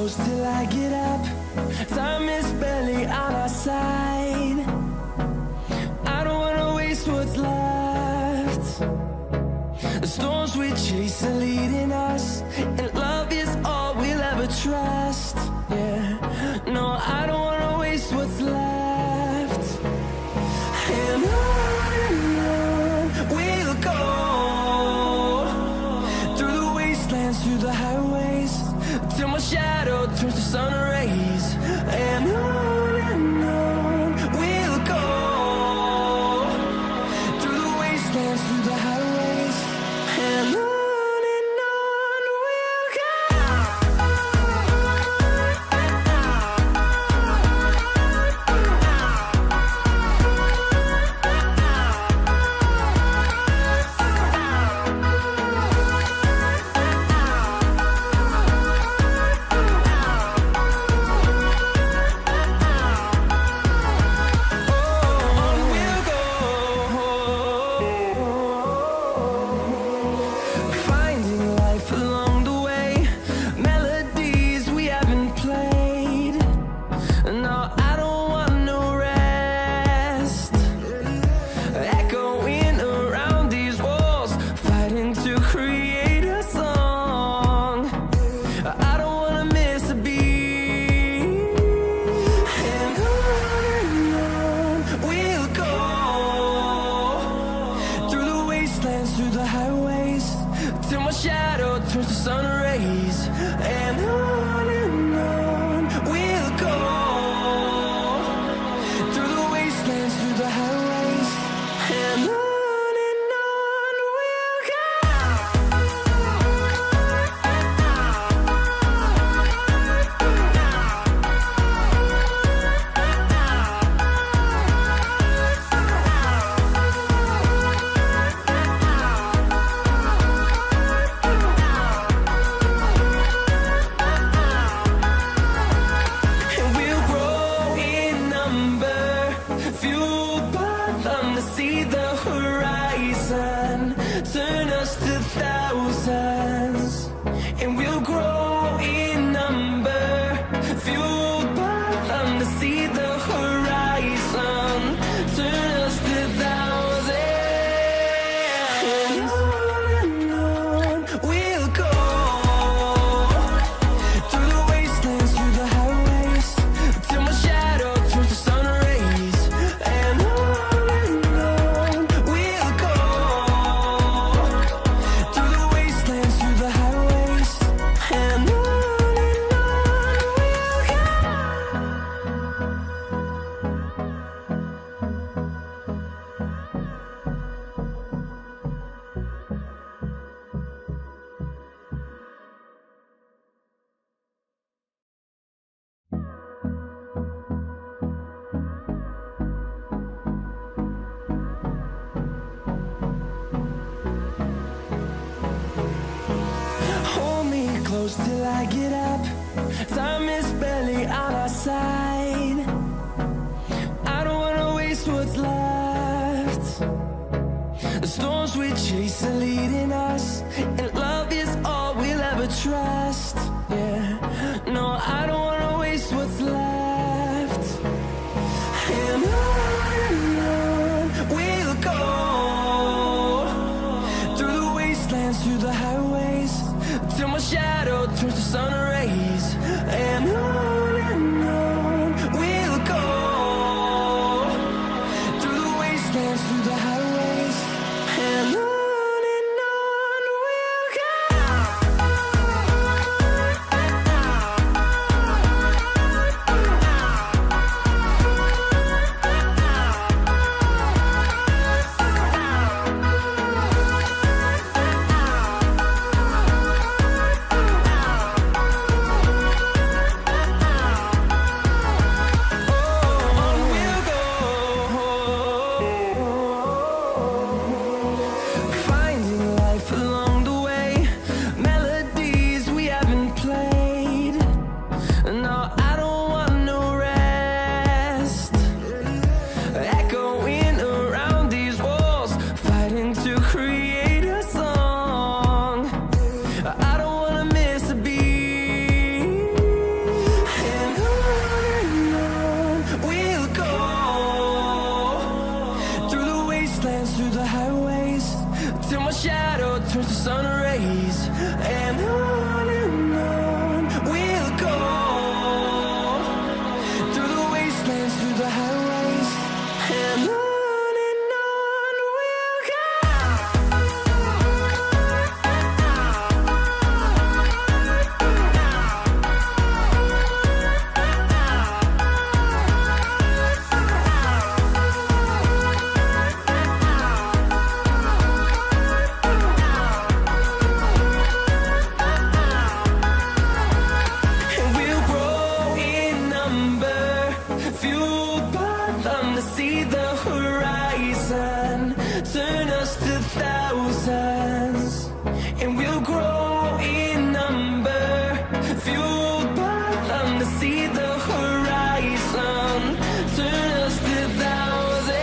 close till I get up. Time is barely on our side. I don't wanna waste what's left. The storms we chase are leading us, and love is all we'll ever trust. Yeah, no, I don't wanna waste what's left. And on we'll go, through the wastelands, through the highways, till my shadow turns to sun rays. And on we'll go, through the wastelands, through the highways, and on we'll go. Through the highways, till my shadow turns to sun rays. And on we'll go, through the wastelands, through the highways, and on we'll go. Fueled by them to see the horizon, turn us to thousands, and we'll grow in number. Fueled by them to see the horizon, turn us to thousands, and on we'll go, through the wastelands, through the highways, till my shadow turns to sun rays. And on we'll go, through the wastelands, through the highways, and on we'll go. Hold me close till I get up. Time is barely on our side. I don't wanna waste what's left. The storms we chase are leading us, and love is all we'll ever trust. Yeah, no, I don't wanna waste what's left. And on we'll go, through the wastelands, through the highways, till my shadow turns to sun rays. And on we'll go, through the wastelands, through the highways, and on we'll go. through the highways, till my shadow turns to sun rays. And on we'll go, through the wastelands, through the highways, and on. See the horizon, turn us to thousands, and we'll grow in number, fueled by them to see the horizon, turn us to thousands.